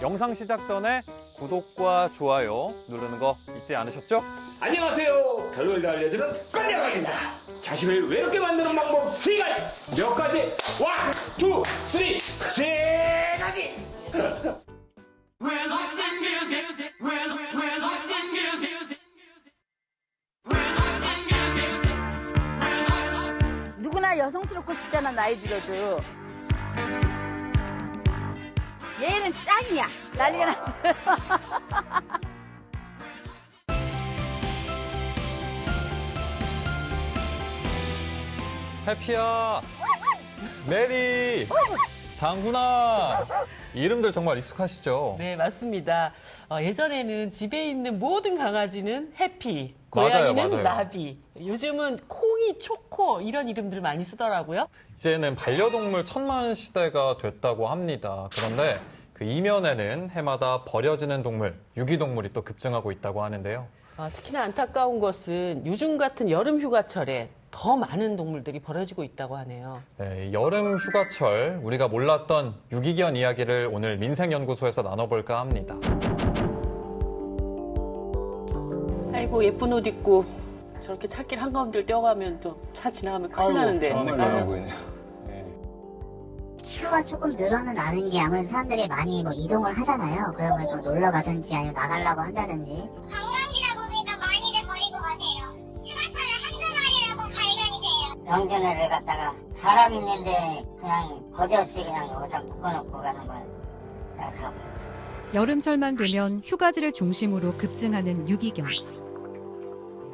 영상 시작 전에 구독과 좋아요 누르는 거 잊지 않으셨죠? 안녕하세요. 별놀이가 알려주는 꼰대가입니다. 자식을 외롭게 만드는 방법 세 가지. 몇 가지? 원, 투, 쓰리, 세 가지. We're lost in music. We're lost in music. We're lost in music. We're lost. 누구나 여성스럽고 싶잖아, 나이 들어도. 얘는 짱이야. 난리가 났어요. 해피야, 메리, 장훈아. 이름들 정말 익숙하시죠? 네, 맞습니다. 예전에는 집에 있는 모든 강아지는 해피, 맞아요, 고양이는 맞아요. 나비, 요즘은 콩이, 초코 이런 이름들 많이 쓰더라고요. 이제는 반려동물 천만 시대가 됐다고 합니다. 그런데 그 이면에는 해마다 버려지는 동물, 유기동물이 또 급증하고 있다고 하는데요. 특히나 안타까운 것은 요즘 같은 여름 휴가철에 더 많은 동물들이 버려지고 있다고 하네요. 네, 여름 휴가철 우리가 몰랐던 유기견 이야기를 오늘 민생연구소에서 나눠볼까 합니다. 아이고, 예쁜 옷 입고 저렇게 찾길 한가운데 뛰어가면 또 차 지나가면 큰일 나는데. 수가 조금 늘어는 나는 게 아무래도 사람들이 많이 뭐 이동을 하잖아요. 그러면 좀 놀러 가든지 아니면 나가려고 한다든지. 관광지다 보니까 많이들 버리고 가세요. 휴가철에 한두 마리라도 발견이 돼요. 명절을 갖다가 사람 있는데 그냥 버젓이 그냥 여기다 묶어놓고 가는 걸 내가 잘 보였어. 여름철만 되면 휴가지를 중심으로 급증하는 유기견.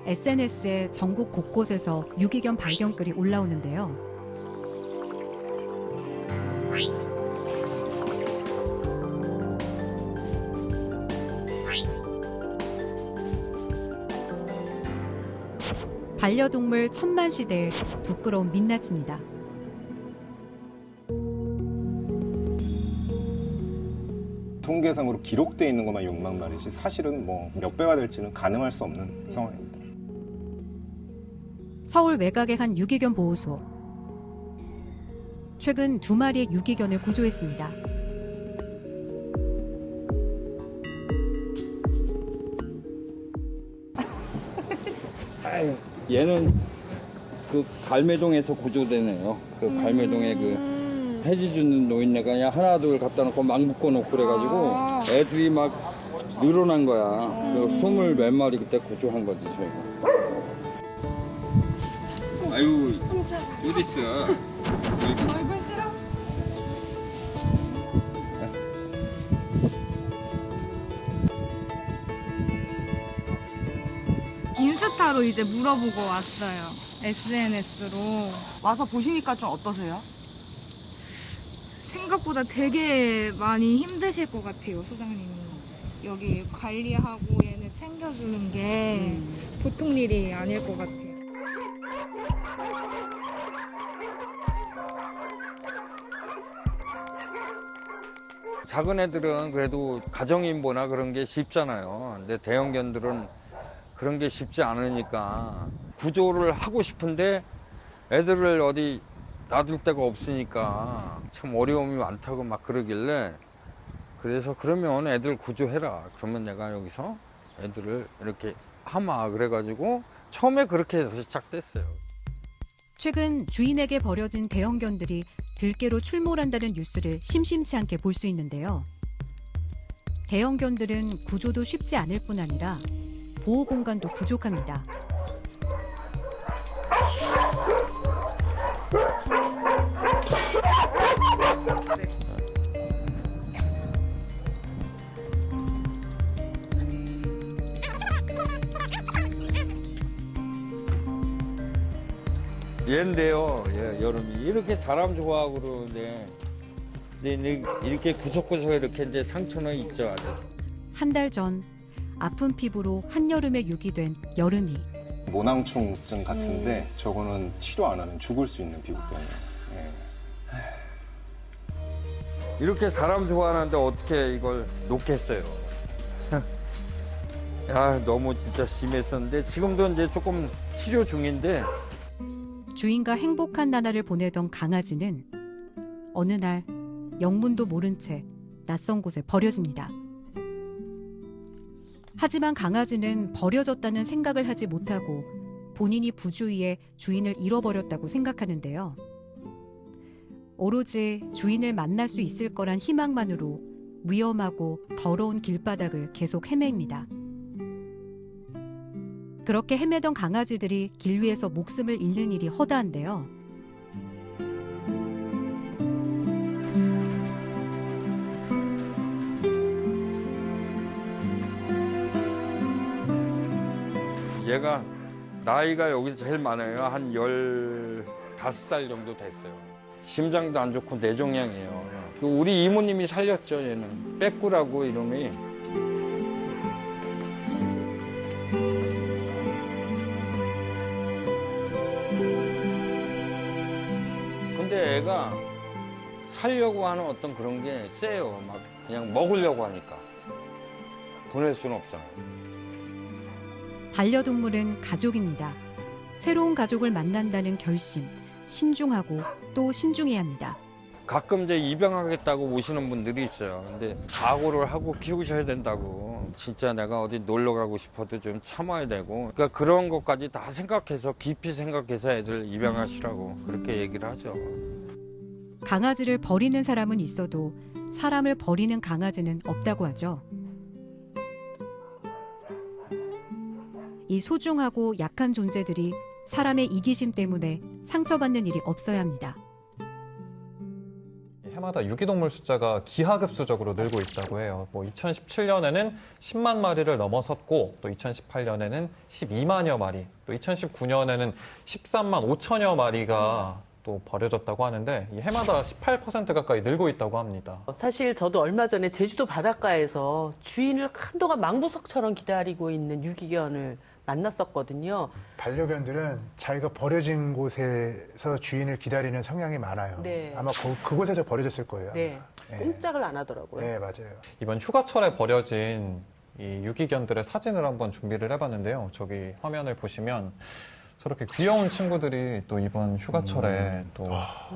SNS에 전국 곳곳에서 유기견 발견글이 올라오는데요. 반려동물 천만 시대의 부끄러운 민낯입니다. 통계상으로 기록돼 있는 것만 6만 마리지 사실은 뭐 몇 배가 될지는 가늠할 수 없는 상황입니다. 서울 외곽의 한 유기견 보호소. 최근 2마리의 유기견을 구조했습니다. 얘는 그 갈매동에서 구조되네요. 그 갈매동에 그 해지 주는 노인네가 그냥 하나 둘 갖다 놓고 막 묶어놓고 그래가지고 애들이 막 늘어난 거야. 그래서 20 몇 마리 그때 구조한 거지 저희가. 아유 어디 있어? 인스타로 이제 물어보고 왔어요. SNS로. 와서 보시니까 좀 어떠세요? 생각보다 되게 많이 힘드실 것 같아요, 소장님이. 여기 관리하고 얘네 챙겨주는 게 보통 일이 아닐 것 같아요. 작은 애들은 그래도 가정인보나 그런 게 쉽잖아요. 근데 대형견들은 그런 게 쉽지 않으니까 구조를 하고 싶은데 애들을 어디 놔둘 데가 없으니까 참 어려움이 많다고 막 그러길래 그래서 그러면 애들 구조해라. 그러면 내가 여기서 애들을 이렇게 하마 그래가지고 처음에 그렇게 해서 시작됐어요. 최근 주인에게 버려진 대형견들이 들개로 출몰한다는 뉴스를 심심치 않게 볼 수 있는데요. 대형견들은 구조도 쉽지 않을 뿐 아니라 보호 공간도 부족합니다. 얘인데요, 여름이 이렇게 사람 좋아하고 그러는데 근데 이렇게 구석구석 이렇게 이제 상처는 있죠 아직. 한 달 전 아픈 피부로 한여름에 유기된 여름이. 모낭충증 같은데 저거는 치료 안 하면 죽을 수 있는 피부병이에요. 이렇게 사람 좋아하는데 어떻게 이걸 놓겠어요. 야, 너무 진짜 심했었는데 지금도 이제 조금 치료 중인데. 주인과 행복한 나날을 보내던 강아지는 어느 날 영문도 모른 채 낯선 곳에 버려집니다. 하지만 강아지는 버려졌다는 생각을 하지 못하고 본인이 부주의에 주인을 잃어버렸다고 생각하는데요. 오로지 주인을 만날 수 있을 거란 희망만으로 위험하고 더러운 길바닥을 계속 헤매입니다. 그렇게 헤매던 강아지들이 길 위에서 목숨을 잃는 일이 허다한데요. 얘가 나이가 여기서 제일 많아요. 한 15살 정도 됐어요. 심장도 안 좋고 뇌종양이에요. 우리 이모님이 살렸죠, 얘는. 빼꾸라고 이름이. 근데 애가 살려고 하는 어떤 그런 게 세요. 막 그냥 먹으려고 하니까. 보낼 수는 없잖아요. 반려동물은 가족입니다. 새로운 가족을 만난다는 결심, 신중하고 또 신중해야 합니다. 가끔 이제 입양하겠다고 오시는 분들이 있어요. 근데 각오를 하고 키우셔야 된다고. 진짜 내가 어디 놀러 가고 싶어도 좀 참아야 되고. 그러니까 그런 것까지 다 생각해서 깊이 생각해서 애들 입양하시라고 그렇게 얘기를 하죠. 강아지를 버리는 사람은 있어도 사람을 버리는 강아지는 없다고 하죠. 이 소중하고 약한 존재들이 사람의 이기심 때문에 상처받는 일이 없어야 합니다. 해마다 유기동물 숫자가 기하급수적으로 늘고 있다고 해요. 2017년에는 10만 마리를 넘어섰고 또 2018년에는 12만여 마리, 또 2019년에는 13만 5천여 마리가 또 버려졌다고 하는데 이 해마다 18% 가까이 늘고 있다고 합니다. 사실 저도 얼마 전에 제주도 바닷가에서 주인을 한동안 망부석처럼 기다리고 있는 유기견을 만났었거든요. 반려견들은 자기가 버려진 곳에서 주인을 기다리는 성향이 많아요. 네. 아마 그곳에서 버려졌을 거예요. 네. 네. 꼼짝을 안 하더라고요. 네, 맞아요. 이번 휴가철에 버려진 이 유기견들의 사진을 한번 준비를 해봤는데요. 저기 화면을 보시면 저렇게 귀여운 친구들이 또 이번 휴가철에 또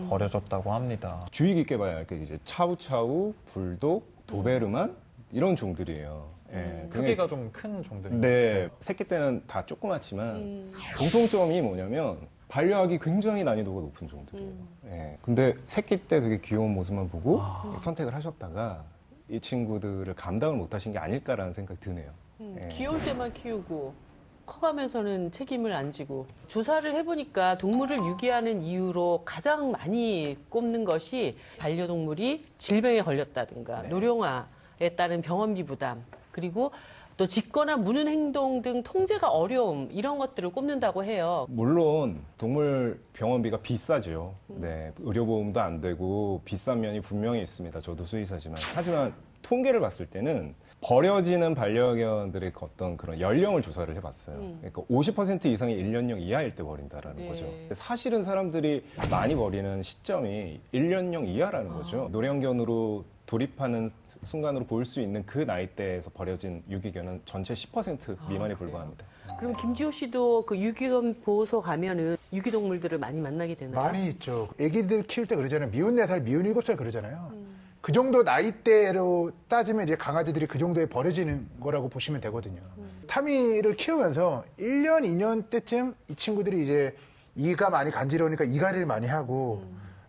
버려졌다고 합니다. 주의 깊게 봐야 할 게 이제 차우차우, 불독, 도베르만 이런 종들이에요. 예, 크기가 좀 큰 종들이에요. 네, 새끼 때는 다 조그맣지만 공통점이 뭐냐면 반려하기 굉장히 난이도가 높은 종들이에요. 예, 근데 새끼 때 되게 귀여운 모습만 보고 선택을 하셨다가 이 친구들을 감당을 못하신 게 아닐까라는 생각이 드네요. 예. 귀여울 때만 키우고 커가면서는 책임을 안 지고. 조사를 해보니까 동물을 유기하는 이유로 가장 많이 꼽는 것이 반려동물이 질병에 걸렸다든가 노령화에 따른 병원비 부담, 그리고 또 짖거나 무는 행동 등 통제가 어려움, 이런 것들을 꼽는다고 해요. 물론 동물 병원비가 비싸죠. 네, 의료보험도 안 되고 비싼 면이 분명히 있습니다. 저도 수의사지만. 하지만 통계를 봤을 때는 버려지는 반려견들의 어떤 그런 연령을 조사를 해봤어요. 그러니까 50% 이상이 1년령 이하일 때 버린다라는 거죠. 사실은 사람들이 많이 버리는 시점이 1년령 이하라는 거죠. 노령견으로 돌입하는 순간으로 볼 수 있는 그 나이대에서 버려진 유기견은 전체 10% 미만에 불과합니다. 그럼 김지호 씨도 그 유기견 보호소 가면은 유기동물들을 많이 만나게 되나요? 많이 있죠. 애기들 키울 때 그러잖아요. 미운 4살, 미운 7살 그러잖아요. 그 정도 나이대로 따지면 이제 강아지들이 그 정도에 버려지는 거라고 보시면 되거든요. 타미를 키우면서 1년, 2년 때쯤 이 친구들이 이제 이가 많이 간지러우니까 이갈이를 많이 하고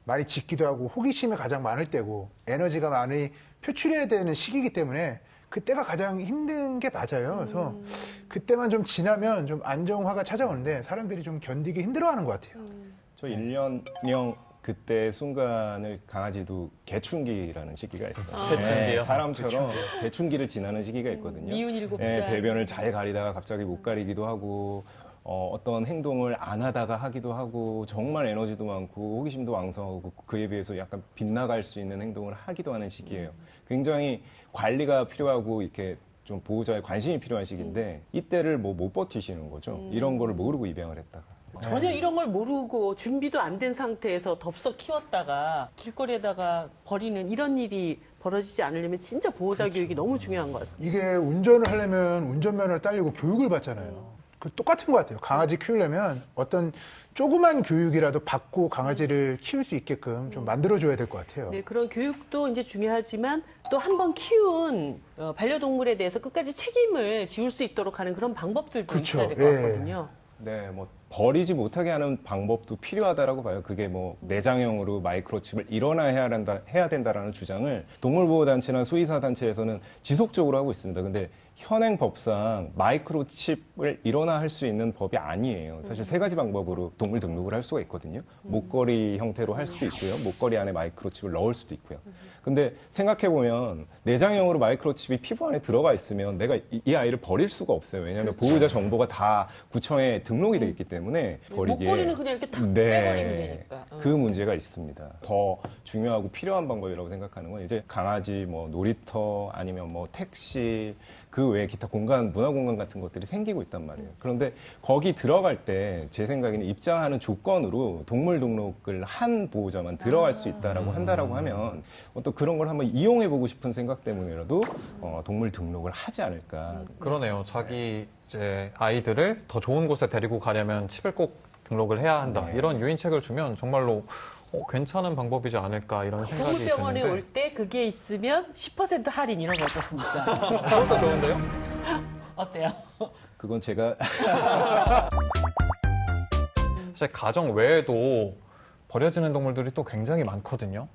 많이 짖기도 하고 호기심이 가장 많을 때고 에너지가 많이 표출해야 되는 시기이기 때문에 그때가 가장 힘든 게 맞아요. 그래서 그때만 좀 지나면 좀 안정화가 찾아오는데 사람들이 좀 견디기 힘들어하는 것 같아요. 저 1년령 그때 순간을 강아지도 개춘기라는 시기가 있어요. 개춘기요? 사람처럼 개춘기를 지나는 시기가 있거든요. 미운 7살. 배변을 잘 가리다가 갑자기 못 가리기도 하고 어떤 행동을 안 하다가 하기도 하고 정말 에너지도 많고 호기심도 왕성하고 그에 비해서 약간 빗나갈 수 있는 행동을 하기도 하는 시기예요. 굉장히 관리가 필요하고 이렇게 좀 보호자의 관심이 필요한 시기인데 이때를 못 버티시는 거죠. 이런 거를 모르고 입양을 했다가. 전혀 이런 걸 모르고 준비도 안 된 상태에서 덥석 키웠다가 길거리에다가 버리는 이런 일이 벌어지지 않으려면 진짜 보호자 교육이 너무 중요한 것 같습니다. 이게 운전을 하려면 운전면허를 따려고 교육을 받잖아요. 그 똑같은 것 같아요. 강아지 키우려면 어떤 조그만 교육이라도 받고 강아지를 키울 수 있게끔 좀 만들어줘야 될 것 같아요. 네, 그런 교육도 이제 중요하지만 또 한 번 키운 반려동물에 대해서 끝까지 책임을 지울 수 있도록 하는 그런 방법들도 그렇죠. 있어야 될 것 예. 같거든요. 네, 뭐 버리지 못하게 하는 방법도 필요하다라고 봐요. 그게 뭐 내장형으로 마이크로칩을 해야 된다라는 주장을 동물보호단체나 수의사단체에서는 지속적으로 하고 있습니다. 근데 현행 법상 마이크로칩을 일원화할 수 있는 법이 아니에요. 사실 세 가지 방법으로 동물 등록을 할 수가 있거든요. 목걸이 형태로 할 수도 있고요. 목걸이 안에 마이크로칩을 넣을 수도 있고요. 근데 생각해보면 내장형으로 마이크로칩이 피부 안에 들어가 있으면 내가 이 아이를 버릴 수가 없어요. 왜냐하면 보호자 정보가 다 구청에 등록이 돼 있기 때문에 버리기에 목걸이는 그냥 이렇게 탁 빼버리면 되니까. 그 문제가 있습니다. 더 중요하고 필요한 방법이라고 생각하는 건 이제 강아지 뭐 놀이터 아니면 뭐 택시 그 외에 기타 공간, 문화 공간 같은 것들이 생기고 있단 말이에요. 그런데 거기 들어갈 때 제 생각에는 입장하는 조건으로 동물 등록을 한 보호자만 들어갈 수 있다라고 한다라고 하면 또 그런 걸 한번 이용해 보고 싶은 생각 때문이라도 동물 등록을 하지 않을까. 그러네요. 자기 이제 아이들을 더 좋은 곳에 데리고 가려면 칩을 꼭 등록을 해야 한다. 네. 이런 유인책을 주면 정말로 괜찮은 방법이지 않을까 이런 생각이 동물병원에 드는데. 올 때 그게 있으면 10% 할인 이런 거 어떻습니까? 그것도 좋은데요? 어때요? 그건 제가 사실 가정 외에도 버려지는 동물들이 또 굉장히 많거든요.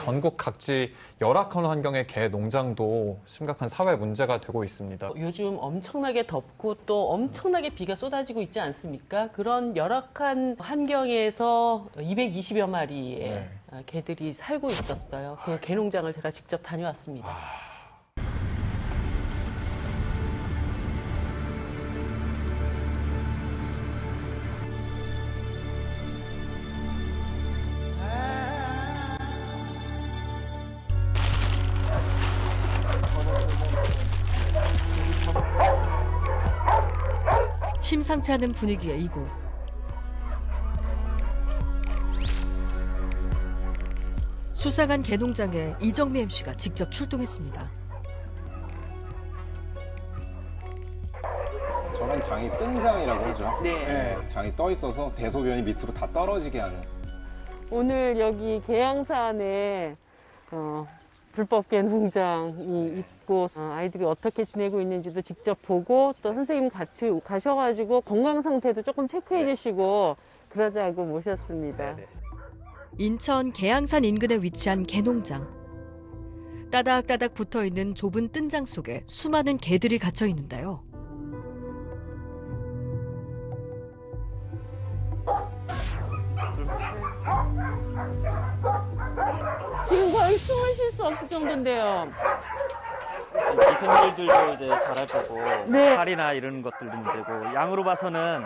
전국 각지 열악한 환경의 개 농장도 심각한 사회 문제가 되고 있습니다. 요즘 엄청나게 덥고 또 엄청나게 비가 쏟아지고 있지 않습니까? 그런 열악한 환경에서 220여 마리의 개들이 살고 있었어요. 그 개농장을 제가 직접 다녀왔습니다. 심상치 않은 분위기의 이곳. 수상한 개농장에 이정미 MC가 직접 출동했습니다. 저런 장이 뜬장이라고 하죠. 네. 장이 떠 있어서 대소변이 밑으로 다 떨어지게 하는. 오늘 여기 계양산에 불법 개농장이 있고 아이들이 어떻게 지내고 있는지도 직접 보고 또 선생님 같이 가셔가지고 건강 상태도 조금 체크해 주시고 그러자고 모셨습니다. 인천 계양산 인근에 위치한 개농장. 따닥따닥 붙어있는 좁은 뜬장 속에 수많은 개들이 갇혀 있는데요. 지금 거의 숨을 쉴 수 없을 정도인데요. 미생물들도 이제 자라주고 네. 살이나 이런 것들도 문제고 양으로 봐서는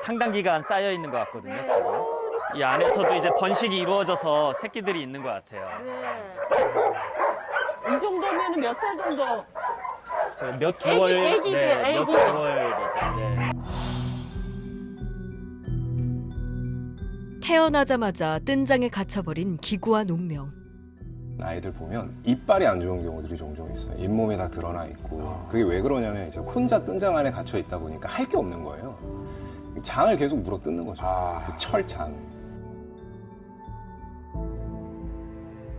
상당 기간 쌓여 있는 것 같거든요. 지금 이 안에서도 이제 번식이 이루어져서 새끼들이 있는 것 같아요. 이 정도면 몇 살 정도? 그래서 몇 개월, 애기들, 몇 애기. 개월 되죠. 네. 태어나자마자 뜬장에 갇혀버린 기구한 운명. 아이들 보면 이빨이 안 좋은 경우들이 종종 있어요. 잇몸에 다 드러나 있고. 그게 왜 그러냐면 이제 혼자 뜬장 안에 갇혀 있다 보니까 할 게 없는 거예요. 장을 계속 물어 뜯는 거죠. 그 철장.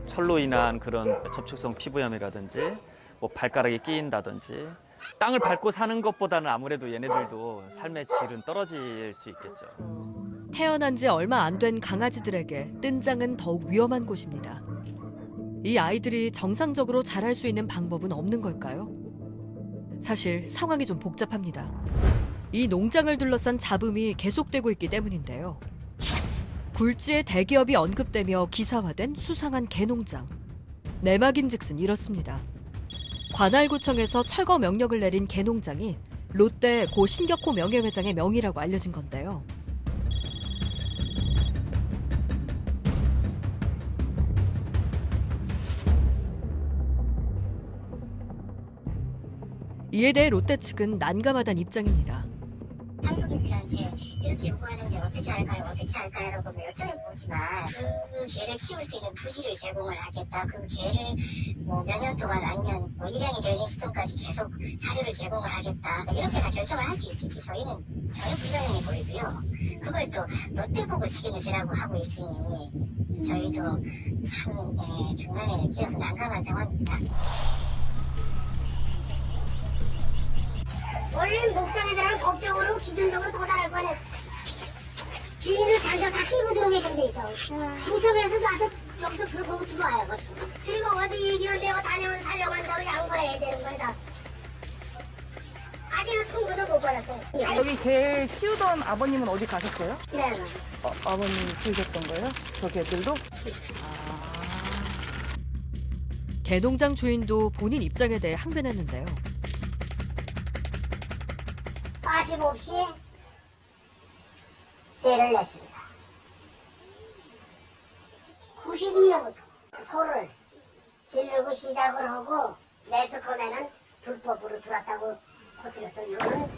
철로 인한 그런 접촉성 피부염이라든지 뭐 발가락이 끼인다든지 땅을 밟고 사는 것보다는 아무래도 얘네들도 삶의 질은 떨어질 수 있겠죠. 태어난 지 얼마 안 된 강아지들에게 뜬장은 더욱 위험한 곳입니다. 이 아이들이 정상적으로 자랄 수 있는 방법은 없는 걸까요? 사실 상황이 좀 복잡합니다. 이 농장을 둘러싼 잡음이 계속되고 있기 때문인데요. 굴지의 대기업이 언급되며 기사화된 수상한 개농장. 내막인즉슨 이렇습니다. 관할구청에서 철거 명령을 내린 개농장이 롯데 고 신격호 명예회장의 명의라고 알려진 건데요. 이에 대해 롯데 측은 난감하다는 입장입니다. 상속인들한테 이렇게 요구하는데 어떻게 할까요? 라고 여쭤는 보지만 그 개를 키울 수 있는 부지를 제공을 하겠다. 그 개를 뭐 몇 년 동안 아니면 뭐 입양이 되는 시점까지 계속 사료를 제공을 하겠다. 이렇게 다 결정을 할 수 있을지 저희는 전혀 불가능해 보이고요. 그걸 또 롯데 보고 책임을 지라고 하고 있으니 저희도 참 중간에 끼어서 난감한 상황입니다. 원래 목장에다가 법적으로 기준적으로 도달할 거는 주인을 자기가 다 끼고 들어오게 돼 있어. 구청에서 나도 여기서 그러고 들어와요. 그리고 어디 이런 데가 다니면서 살려고 한다고 양보를 해야 되는 거다. 아직은 통보도 못 받았어요. 여기 개 키우던 아버님은 어디 가셨어요? 네. 아버님 키우셨던 거예요? 저 개들도? 개농장 주인도 본인 입장에 대해 항변했는데요. 빠짐없이 세를 냈습니다. 92년부터 소를 기르고 시작을 하고 매스컴에는 불법으로 들어왔다고 퍼뜨렸어. 이거는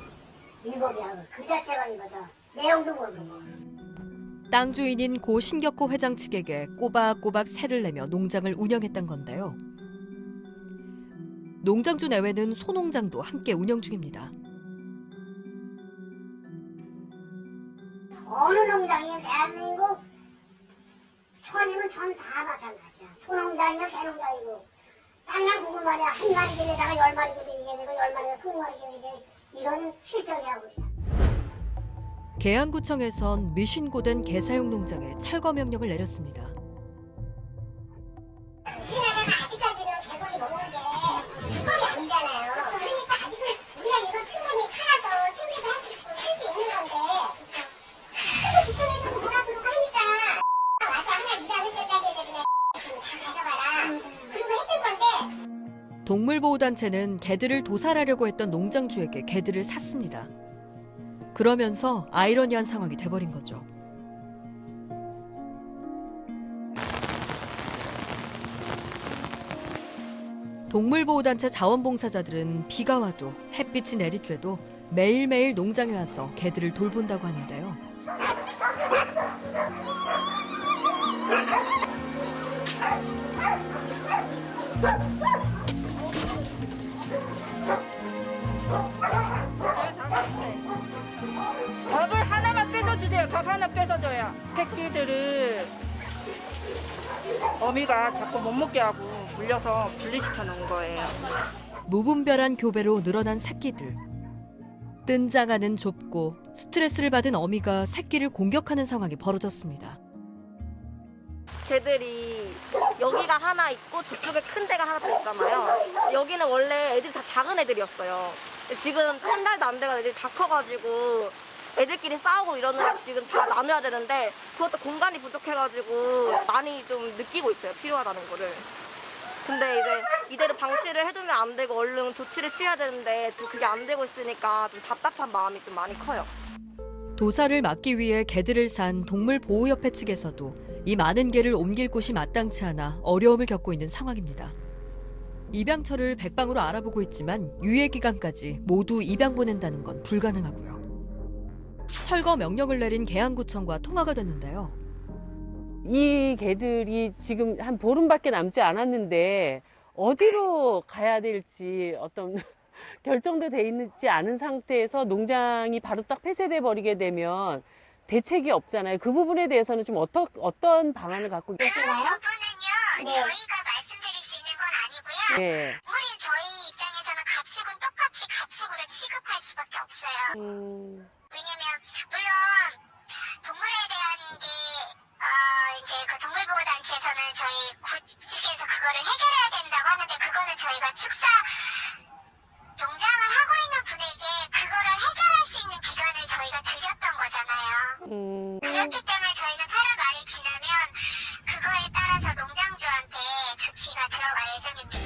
위법이야. 그 자체가 이거다. 내용도 모르고. 땅 주인인 고 신격호 회장 측에게 꼬박꼬박 세를 내며 농장을 운영했던 건데요. 농장주 내외는 소농장도 함께 운영 중입니다. 어느 농장이면 대한민국 천이면 천 다 마찬가지야. 소농장이면 개농장이고 땅이나 구고 말이야. 한 마리 개에다가 10마리 개이게 되고 10마리가 20마리 개이게 이런 실정이야 우리가. 계양구청에선 미신고된 개사용 농장에 철거 명령을 내렸습니다. 우리나라가 아직까지는 개벌이 먹는 게 불법이 아니잖아요. 그러니까 아직은 우리가 이걸 충분히 팔아서 생계도 할 수 있고 할 수 있는 건데 근데 구청에서도 뭐라고 하니까 와서 하나 일하는 데까지 되면 다 가져가라. 그리고 했던 건데 동물보호단체는 개들을 도살하려고 했던 농장주에게 개들을 샀습니다. 그러면서 아이러니한 상황이 돼버린 거죠. 동물보호단체 자원봉사자들은 비가 와도 햇빛이 내리쬐도 매일매일 농장에 와서 개들을 돌본다고 하는데요. 밥을 하나만 뺏어주세요. 밥 하나 뺏어줘야. 새끼들을 어미가 자꾸 못 먹게 하고 물려서 분리시켜 놓은 거예요. 무분별한 교배로 늘어난 새끼들. 뜬장하는 좁고 스트레스를 받은 어미가 새끼를 공격하는 상황이 벌어졌습니다. 개들이 여기가 하나 있고 저쪽에 큰 데가 하나 더 있잖아요. 여기는 원래 애들이 다 작은 애들이었어요. 지금 한 달도 안 돼가 애들이 다 커가지고 애들끼리 싸우고 이러느라 지금 다 나눠야 되는데 그것도 공간이 부족해가지고 많이 좀 느끼고 있어요. 필요하다는 거를. 근데 이제 이대로 방치를 해두면 안 되고 얼른 조치를 취해야 되는데 지금 그게 안 되고 있으니까 좀 답답한 마음이 좀 많이 커요. 도살을 막기 위해 개들을 산 동물보호협회 측에서도 이 많은 개를 옮길 곳이 마땅치 않아 어려움을 겪고 있는 상황입니다. 입양처를 백방으로 알아보고 있지만 유예 기간까지 모두 입양 보낸다는 건 불가능하고요. 철거 명령을 내린 계양구청과 통화가 됐는데요. 이 개들이 지금 한 보름밖에 남지 않았는데 어디로 가야 될지 어떤 결정도 돼 있지 않은 상태에서 농장이 바로 딱 폐쇄돼 버리게 되면 대책이 없잖아요. 그 부분에 대해서는 좀 어떤 방안을 갖고 계세요? 네. 저희가 말씀드릴 수 있는 건 아니고요. 네. 우리 저희 입장에서는 가축은 똑같이 가축으로 취급할 수밖에 없어요. 왜냐면 물론 동물에 대한 게 이제 그 동물보호단체에서는 저희 구직에서 그거를 해결해야 된다고 하는데 그거는 저희가 축사 농장을 하고 있는 분에게 그거를 해결할 수 있는 기간을 저희가 드렸던 거잖아요. 그렇기 때문에 저희는 8월 말이 지나면 그거에 따라서 농장주한테 조치가 들어갈 예정입니다.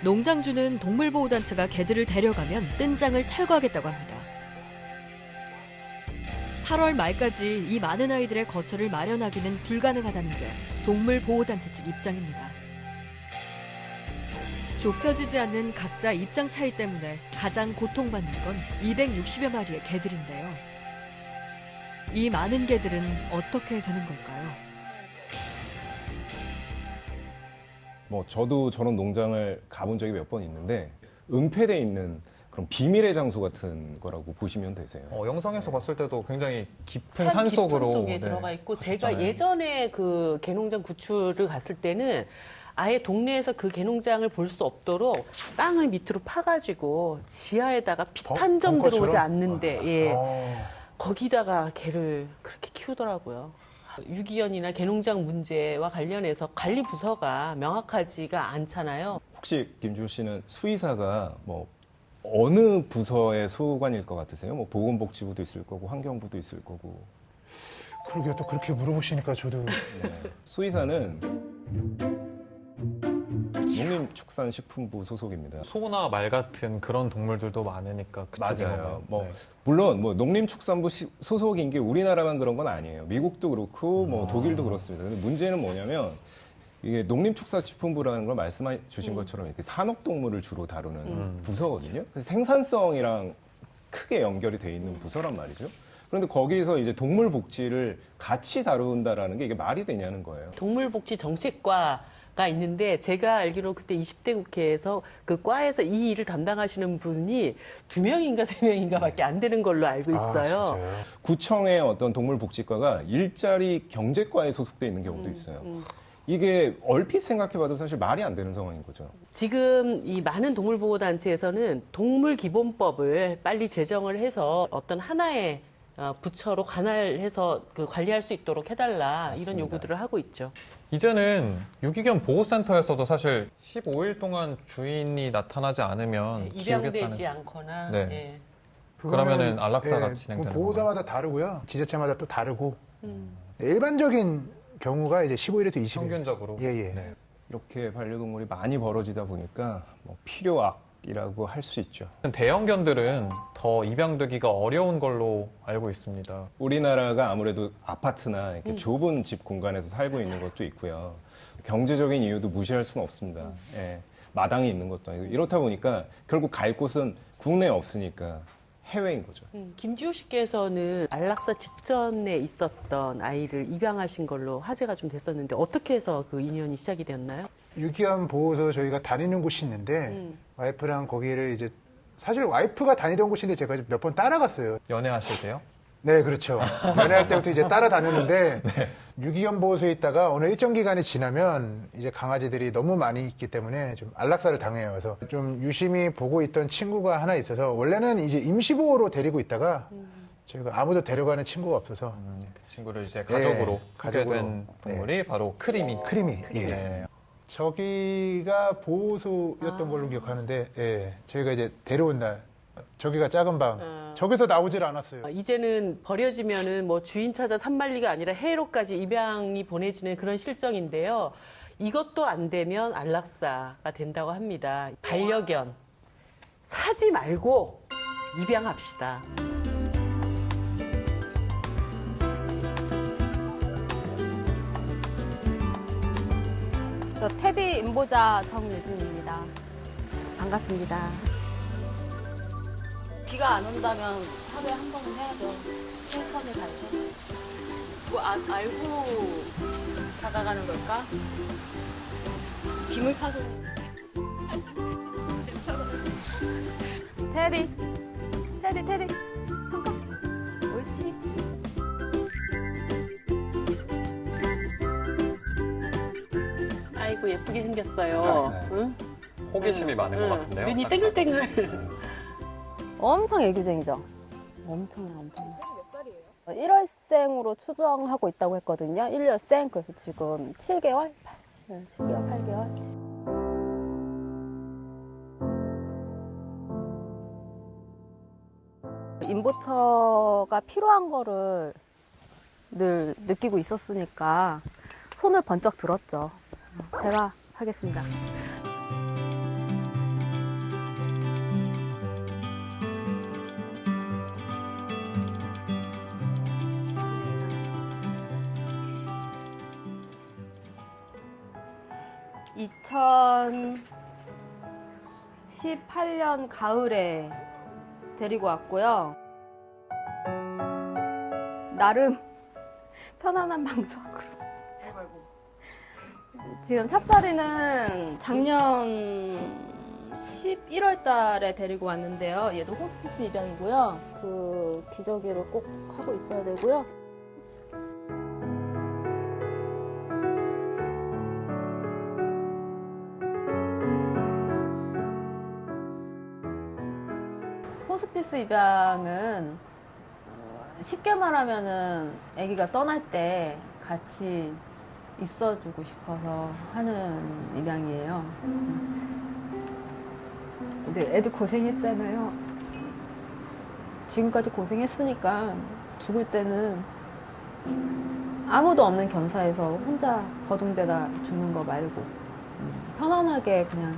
농장주는 동물보호단체가 개들을 데려가면 뜬장을 철거하겠다고 합니다. 8월 말까지 이 많은 아이들의 거처를 마련하기는 불가능하다는 게 동물보호단체 측 입장입니다. 좁혀지지 않는 각자 입장 차이 때문에 가장 고통받는 건 260여 마리의 개들인데요. 이 많은 개들은 어떻게 되는 걸까요? 뭐 저도 저런 농장을 가본 적이 몇 번 있는데 은폐돼 있는 그런 비밀의 장소 같은 거라고 보시면 되세요. 영상에서 봤을 때도 굉장히 깊은 산 산 깊은 속으로 속에 들어가 있고 제가 있잖아요. 예전에 그 개농장 구출을 갔을 때는 아예 동네에서 그 개농장을 볼 수 없도록 땅을 밑으로 파가지고 지하에다가 빛 한 점 벙커처럼? 들어오지 않는데 예. 어. 거기다가 개를 그렇게 키우더라고요. 유기견이나 개농장 문제와 관련해서 관리 부서가 명확하지가 않잖아요. 혹시 김주호 씨는 수의사가 뭐 어느 부서의 소관일 것 같으세요? 뭐 보건복지부도 있을 거고 환경부도 있을 거고. 그러게요. 또 그렇게 물어보시니까 저도. 수의사는 농림축산식품부 소속입니다. 소나 말 같은 그런 동물들도 많으니까 그쪽에 맞아요. 가면, 뭐 네. 물론 뭐 농림축산부 소속인 게 우리나라만 그런 건 아니에요. 미국도 그렇고 뭐 독일도 그렇습니다. 근데 문제는 뭐냐면 이게 농림축산식품부라는 걸 말씀해 주신 것처럼 이렇게 산업동물을 주로 다루는 부서거든요. 그래서 생산성이랑 크게 연결이 돼 있는 부서란 말이죠. 그런데 거기서 이제 동물 복지를 같이 다룬다라는 게 이게 말이 되냐는 거예요. 동물복지 정책과가 있는데 제가 알기로 그때 20대 국회에서 그 과에서 이 일을 담당하시는 분이 2명인가 3명인가 밖에 안 되는 걸로 알고 있어요. 구청의 어떤 동물복지과가 일자리 경제과에 소속돼 있는 경우도 있어요. 이게 얼핏 생각해봐도 사실 말이 안 되는 상황인 거죠. 지금 이 많은 동물보호단체에서는 동물기본법을 빨리 제정을 해서 어떤 하나의 부처로 관할해서 그 관리할 수 있도록 해달라 맞습니다. 이런 요구들을 하고 있죠. 이제는 유기견 보호센터에서도 사실 15일 동안 주인이 나타나지 않으면 입양되지 키우겠다는. 않거나 네. 예. 그러면은 안락사가 예, 진행되는 보호자마다 다르고요. 지자체마다 또 다르고. 일반적인 경우가 이제 15일에서 20일. 평균적으로. 예, 예. 네. 이렇게 반려동물이 많이 벌어지다 보니까 뭐 필요악이라고 할 수 있죠. 대형견들은 더 입양되기가 어려운 걸로 알고 있습니다. 우리나라가 아무래도 아파트나 이렇게 좁은 집 공간에서 살고 있는 것도 있고요. 경제적인 이유도 무시할 수는 없습니다. 예, 마당이 있는 것도 아니고 이렇다 보니까 결국 갈 곳은 국내에 없으니까 해외인 거죠. 김지호 씨께서는 안락사 직전에 있었던 아이를 입양하신 걸로 화제가 좀 됐었는데 어떻게 해서 그 인연이 시작이 되었나요? 유기견 보호소 저희가 다니는 곳이 있는데 와이프랑 거기를 이제 사실 와이프가 다니던 곳인데 제가 몇 번 따라갔어요. 연애하실 때요? 네, 그렇죠. 연애할 때부터 이제 따라다녔는데 유기견 보호소에 있다가 어느 일정 기간이 지나면 이제 강아지들이 너무 많이 있기 때문에 좀 안락사를 당해요. 그래서 좀 유심히 보고 있던 친구가 하나 있어서 원래는 이제 임시보호로 데리고 있다가 저희가 아무도 데려가는 친구가 없어서 그 친구를 이제 가족으로 네, 하게 된 동물이 바로 크리미. 크리미. 예. 네. 저기가 보호소였던 걸로 기억하는데 예, 저희가 이제 데려온 날 저기가 작은 방 저기서 나오질 않았어요. 이제는 버려지면은 뭐 주인 찾아 산만리가 아니라 해로까지 입양이 보내지는 그런 실정인데요. 이것도 안 되면 안락사가 된다고 합니다. 반려견 사지 말고 입양합시다. 저 테디 임보자 정유진입니다. 반갑습니다. 비가 안 온다면 하루에 한 번은 해야죠. 최선을 다해서. 뭐 알고 다가가는 걸까? 기물 파손. 테디. 잠깐. 옳지. 아이고 예쁘게 생겼어요. 네. 응? 호기심이 많은 것 같은데요. 눈이 땡글땡글. 엄청 애교쟁이죠? 엄청나. 몇 살이에요? 1월생으로 추정하고 있다고 했거든요. 1년생. 그래서 지금 7개월? 7개월, 8개월. 임보처가 필요한 거를 늘 느끼고 있었으니까 손을 번쩍 들었죠. 제가 하겠습니다. 18년 가을에 데리고 왔고요. 나름 편안한 방송으로. 지금 찹쌀이는 작년 11월 달에 데리고 왔는데요. 얘도 호스피스 입양이고요. 그 기저귀를 꼭 하고 있어야 되고요. 호스피스 입양은 쉽게 말하면은 아기가 떠날 때 같이 있어주고 싶어서 하는 입양이에요. 근데 애들 고생했잖아요. 지금까지 고생했으니까 죽을 때는 아무도 없는 견사에서 혼자 거둥대다 죽는 거 말고 편안하게 그냥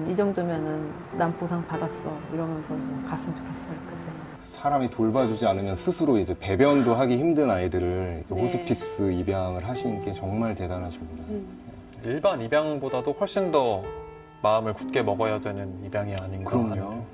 이 정도면은 난 보상 받았어 이러면서 갔으면 좋겠어요. 그때. 사람이 돌봐주지 않으면 스스로 이제 배변도 하기 힘든 아이들을 이렇게 네. 호스피스 입양을 하신 게 정말 대단하십니다. 일반 입양보다도 훨씬 더 마음을 굳게 먹어야 되는 입양이 아닌가. 그럼요.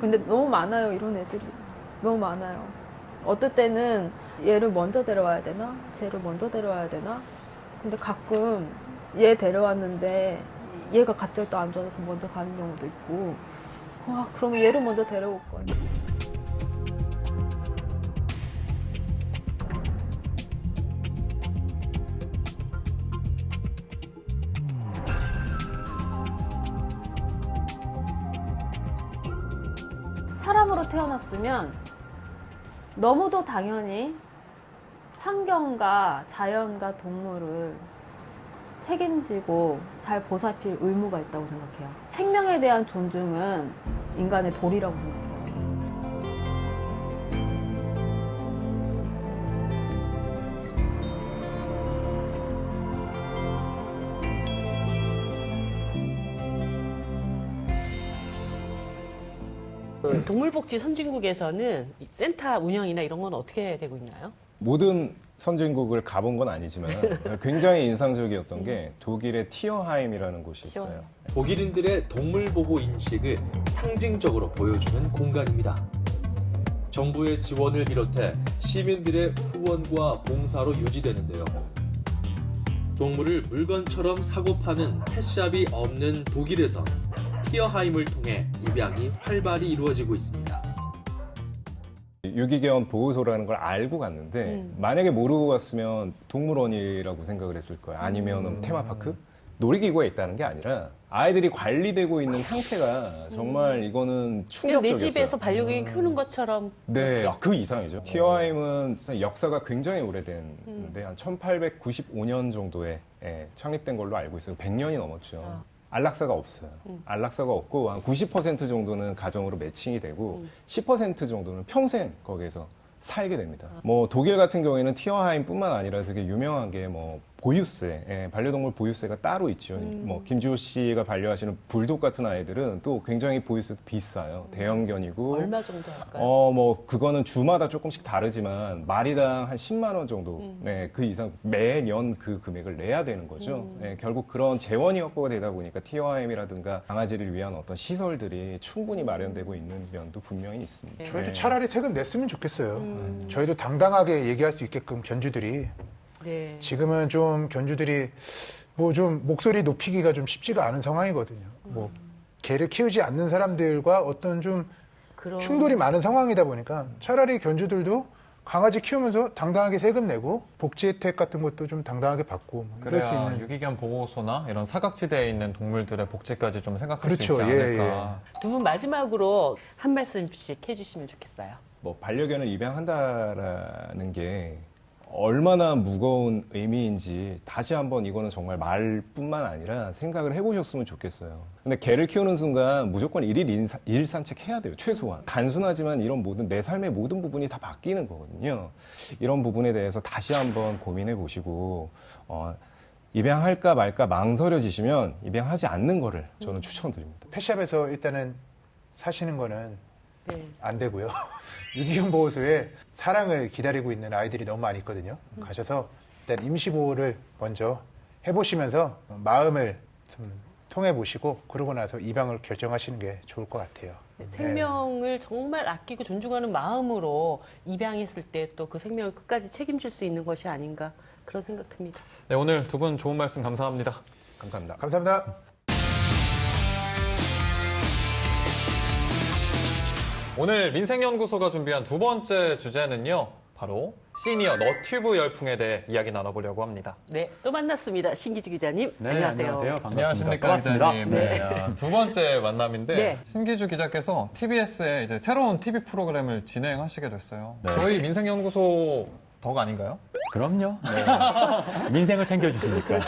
근데 너무 많아요, 이런 애들이. 너무 많아요. 어떨 때는 얘를 먼저 데려와야 되나? 쟤를 먼저 데려와야 되나? 근데 가끔 얘 데려왔는데 얘가 갑자기 또 안 좋아져서 먼저 가는 경우도 있고. 와, 그러면 얘를 먼저 데려올 거예요. 사람으로 태어났으면 너무도 당연히 환경과 자연과 동물을 책임지고 잘 보살필 의무가 있다고 생각해요. 생명에 대한 존중은 인간의 도리라고 생각해요. 동물복지 선진국에서는 센터 운영이나 이런 건 어떻게 되고 있나요? 모든 선진국을 가본 건 아니지만 굉장히 인상적이었던 게 독일의 티어하임이라는 곳이 있어요. 독일인들의 동물보호 인식을 상징적으로 보여주는 공간입니다. 정부의 지원을 비롯해 시민들의 후원과 봉사로 유지되는데요. 동물을 물건처럼 사고 파는 펫샵이 없는 독일에선 티어하임을 통해 입양이 활발히 이루어지고 있습니다. 유기견 보호소라는 걸 알고 갔는데 만약에 모르고 갔으면 동물원이라고 생각을 했을 거예요. 아니면 테마파크? 놀이기구가 있다는 게 아니라 아이들이 관리되고 있는 상태가 정말 이거는 충격적이었어요. 내 집에서 반려견이 크는 것처럼. 네, 그 이상이죠. 티어하임은 역사가 굉장히 오래된데 한 1895년 정도에 창립된 걸로 알고 있어요. 100년이 넘었죠. 안락사가 없어요. 안락사가 없고 한 90% 정도는 가정으로 매칭이 되고 10% 정도는 평생 거기에서 살게 됩니다. 뭐 독일 같은 경우에는 티어하임뿐만 아니라 되게 유명한 게 뭐 보유세, 반려동물 보유세가 따로 있죠. 뭐 김지호 씨가 반려하시는 불독 같은 아이들은 또 굉장히 보유세도 비싸요. 대형견이고. 얼마 정도 할까요? 뭐 그거는 주마다 조금씩 다르지만 마리당 한 10만 원 정도, 네, 그 이상 매년 그 금액을 내야 되는 거죠. 네, 결국 그런 재원이 확보가 되다 보니까 티어하임이라든가 강아지를 위한 어떤 시설들이 충분히 마련되고 있는 면도 분명히 있습니다. 저희도 네. 차라리 세금 냈으면 좋겠어요. 저희도 당당하게 얘기할 수 있게끔 견주들이 네. 지금은 좀 견주들이 뭐 좀 목소리 높이기가 좀 쉽지가 않은 상황이거든요. 뭐 개를 키우지 않는 사람들과 어떤 좀 충돌이 많은 상황이다 보니까 차라리 견주들도 강아지 키우면서 당당하게 세금 내고 복지 혜택 같은 것도 좀 당당하게 받고 뭐 이럴 수 그래야 있는. 유기견 보호소나 이런 사각지대에 있는 동물들의 복지까지 좀 생각할 그렇죠. 수 있지 예, 않을까. 두 분 마지막으로 한 말씀씩 해주시면 좋겠어요. 뭐 반려견을 입양한다라는 게 얼마나 무거운 의미인지 다시 한번 이거는 정말 말뿐만 아니라 생각을 해보셨으면 좋겠어요. 근데 개를 키우는 순간 무조건 일일 산책해야 돼요. 최소한. 단순하지만 이런 내 삶의 모든 부분이 다 바뀌는 거거든요. 이런 부분에 대해서 다시 한번 고민해 보시고 입양할까 말까 망설여지시면 입양하지 않는 거를 저는 추천드립니다. 펫샵에서 일단은 사시는 거는 네. 안 되고요. 유기견 보호소에 사랑을 기다리고 있는 아이들이 너무 많이 있거든요. 가셔서 일단 임시보호를 먼저 해보시면서 마음을 좀 통해보시고 그러고 나서 입양을 결정하시는 게 좋을 것 같아요. 생명을 정말 아끼고 존중하는 마음으로 입양했을 때 또 그 생명을 끝까지 책임질 수 있는 것이 아닌가 그런 생각 듭니다. 네, 오늘 두 분 좋은 말씀 감사합니다. 감사합니다. 감사합니다. 오늘 민생연구소가 준비한 두 번째 주제는요. 바로 시니어 너튜브 열풍에 대해 이야기 나눠보려고 합니다. 네, 또 만났습니다. 신기주 기자님. 네, 안녕하세요. 반갑습니다. 안녕하십니까, 반갑습니다. 기자님. 네. 두 번째 만남인데 네. 신기주 기자께서 TBS에 이제 새로운 TV 프로그램을 진행하시게 됐어요. 네. 저희 민생연구소 덕 아닌가요? 그럼요. 민생을 챙겨주시니까.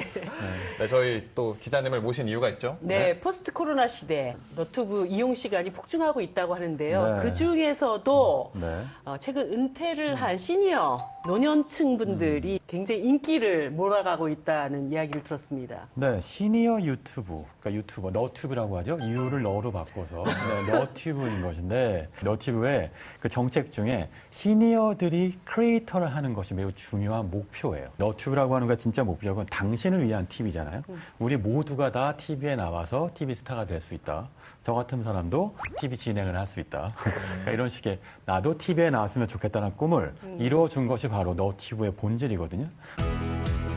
네, 저희 또 기자님을 모신 이유가 있죠? 네, 포스트 코로나 시대 너튜브 이용 시간이 폭증하고 있다고 하는데요. 네. 그 중에서도 네. 최근 은퇴를 한 시니어 노년층 분들이 굉장히 인기를 몰아가고 있다는 이야기를 들었습니다. 네, 시니어 유튜브, 그러니까 유튜버, 너튜브라고 하죠. 유를 너로 바꿔서 네, 너튜브인 것인데 너튜브의 그 정책 중에 시니어들이 크리에이터를 하는 것이 매우 중요한 목표예요. 너튜브라고 하는 거 진짜 목적은 당신을 위한 TV잖아요. 우리 모두가 다 TV에 나와서 TV 스타가 될 수 있다. 저 같은 사람도 TV 진행을 할 수 있다. 그러니까 이런 식의 나도 TV에 나왔으면 좋겠다는 꿈을 이루어준 것이 바로 너튜브의 본질이거든요.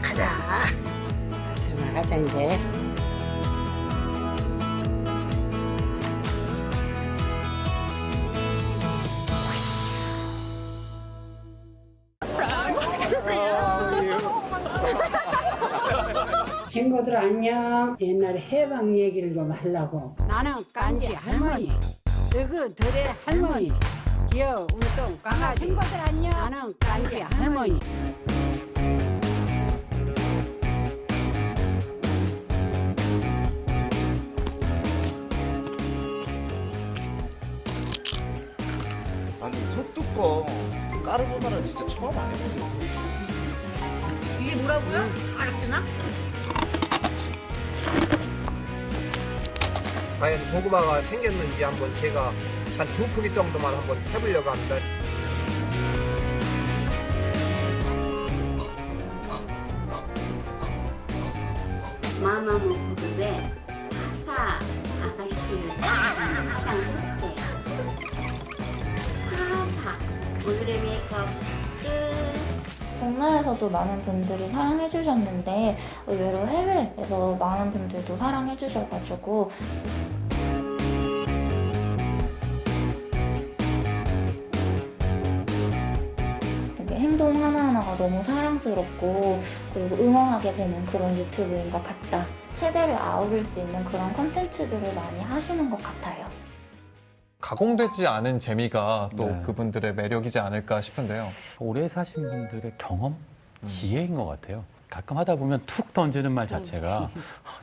가자. 들어나가자 이제. 친구들 안녕. 옛날에 해방 얘기를 좀 하려고. 나는 깐지 할머니. 너그 들의 할머니. 귀여운 운동 강아지. 친구들 안녕. 나는 깐지 할머니. 아니 소뚜껑 까르보나라 진짜 처음 안 해보죠. 이게 뭐라고요? 알았구나? 과연 고구마가 생겼는지 한번 제가 한 2포기 정도만 한번 해보려고 합니다. 마마무프의 파사 아가씨를 화장했대요. 파사 오늘의 메이크업 끝. 국내에서도 많은 분들이 사랑해 주셨는데 의외로 해외에서 많은 분들도 사랑해 주셔가지고 이게 행동 하나하나가 너무 사랑스럽고 그리고 응원하게 되는 그런 유튜브인 것 같다. 세대를 아우를 수 있는 그런 콘텐츠들을 많이 하시는 것 같아요. 가공되지 않은 재미가 또 네. 그분들의 매력이지 않을까 싶은데요. 오래 사신 분들의 경험, 지혜인 것 같아요. 가끔 하다 보면 툭 던지는 말 자체가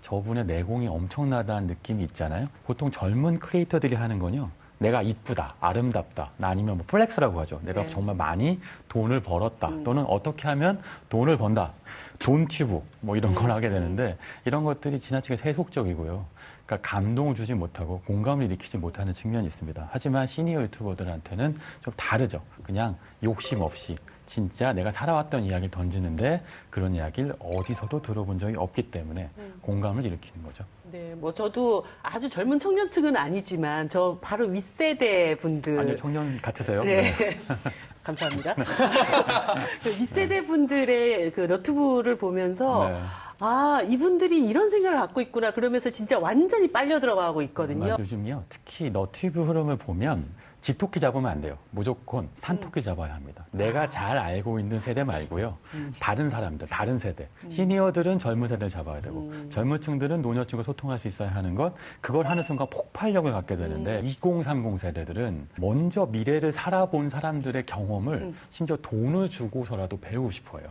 저분의 내공이 엄청나다는 느낌이 있잖아요. 보통 젊은 크리에이터들이 하는 건요. 내가 이쁘다, 아름답다, 아니면 뭐 플렉스라고 하죠. 내가 네. 정말 많이 돈을 벌었다, 또는 어떻게 하면 돈을 번다. 돈튜브 뭐 이런 걸 하게 되는데 이런 것들이 지나치게 세속적이고요. 그러니까 감동을 주지 못하고 공감을 일으키지 못하는 측면이 있습니다. 하지만 시니어 유튜버들한테는 좀 다르죠. 그냥 욕심 없이 진짜 내가 살아왔던 이야기를 던지는데 그런 이야기를 어디서도 들어본 적이 없기 때문에 공감을 일으키는 거죠. 네, 뭐 저도 아주 젊은 청년층은 아니지만 저 바로 윗세대 분들. 아니요, 청년 같으세요. 네. 네. 감사합니다. 그 윗세대 분들의 그 너튜브를 보면서 네. 아, 이분들이 이런 생각을 갖고 있구나 그러면서 진짜 완전히 빨려 들어가고 있거든요. 요즘요, 특히 너튜브 흐름을 보면 집토끼 잡으면 안 돼요. 무조건 산토끼 잡아야 합니다. 내가 잘 알고 있는 세대 말고요. 다른 사람들, 다른 세대. 시니어들은 젊은 세대를 잡아야 되고 젊은 층들은 노년층과 소통할 수 있어야 하는 것. 그걸 하는 순간 폭발력을 갖게 되는데 2030 세대들은 먼저 미래를 살아본 사람들의 경험을 심지어 돈을 주고서라도 배우고 싶어요.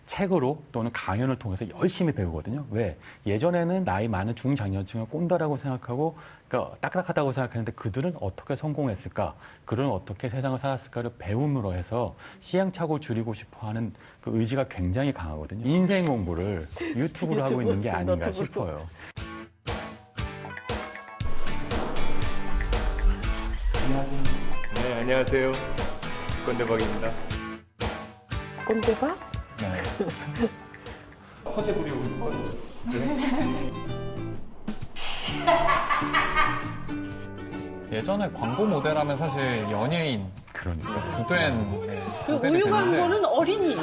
책으로 또는 강연을 통해서 열심히 배우거든요. 왜? 예전에는 나이 많은 중장년층을 꼰대라고 생각하고 그러니까 딱딱하다고 생각했는데 그들은 어떻게 성공했을까? 그들은 어떻게 세상을 살았을까를 배움으로 해서 시행착오를 줄이고 싶어하는 그 의지가 굉장히 강하거든요. 인생 공부를 유튜브로 하고 있는 게 아닌가 너튜브로. 싶어요. 안녕하세요. 네, 안녕하세요. 꼰대박입니다. 꼰대박? 네. 허세 부리고 싶어서. 예전에 광고 모델하면 사실 연예인 그러니까 주된 그 우유 광고는 어린이.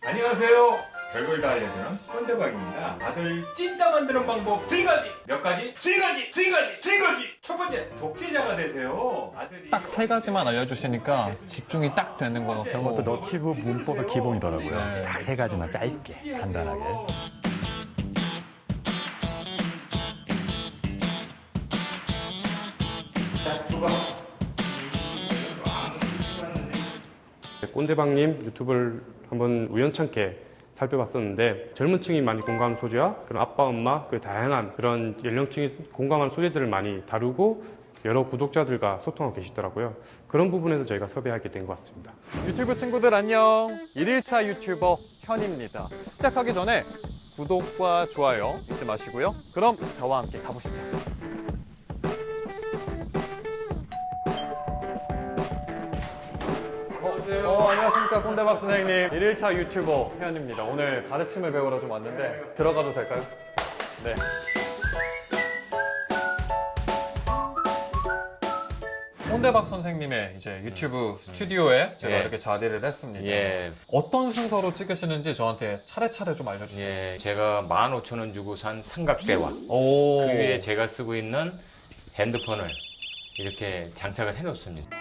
안녕하세요. 별걸 다 알려주는 꼰대박입니다. 다들 찐따 만드는 방법 3가지. 몇 가지? 3가지! 3가지! 3가지! 첫 번째, 독재자가 되세요. 아들이 딱 3가지만 알려주시니까 집중이 딱 되는 것 같아요. 저것도 너튜브 문법의 기본이더라고요. 네. 딱 3가지만 짧게, 간단하게. 꼰대박님 유튜브를 한번 우연찮게 살펴봤었는데 젊은 층이 많이 공감하는 소재와 그런 아빠, 엄마, 그 다양한 그런 연령층이 공감하는 소재들을 많이 다루고 여러 구독자들과 소통하고 계시더라고요. 그런 부분에서 저희가 섭외하게 된 것 같습니다. 유튜브 친구들 안녕. 1일차 유튜버 현입니다. 시작하기 전에 구독과 좋아요 잊지 마시고요. 그럼 저와 함께 가보시죠. 안녕하십니까 꼰대박 선생님. 1일차 유튜버 현입니다. 오늘 가르침을 배우러 좀 왔는데 들어가도 될까요? 네. 꼰대박 선생님의 이제 유튜브 스튜디오에 제가 이렇게 자리를 했습니다. 어떤 순서로 찍으시는지 저한테 차례차례 좀 알려주세요. 제가 15,000원 주고 산 삼각대와 그 위에 제가 쓰고 있는 핸드폰을 이렇게 장착을 해놓습니다.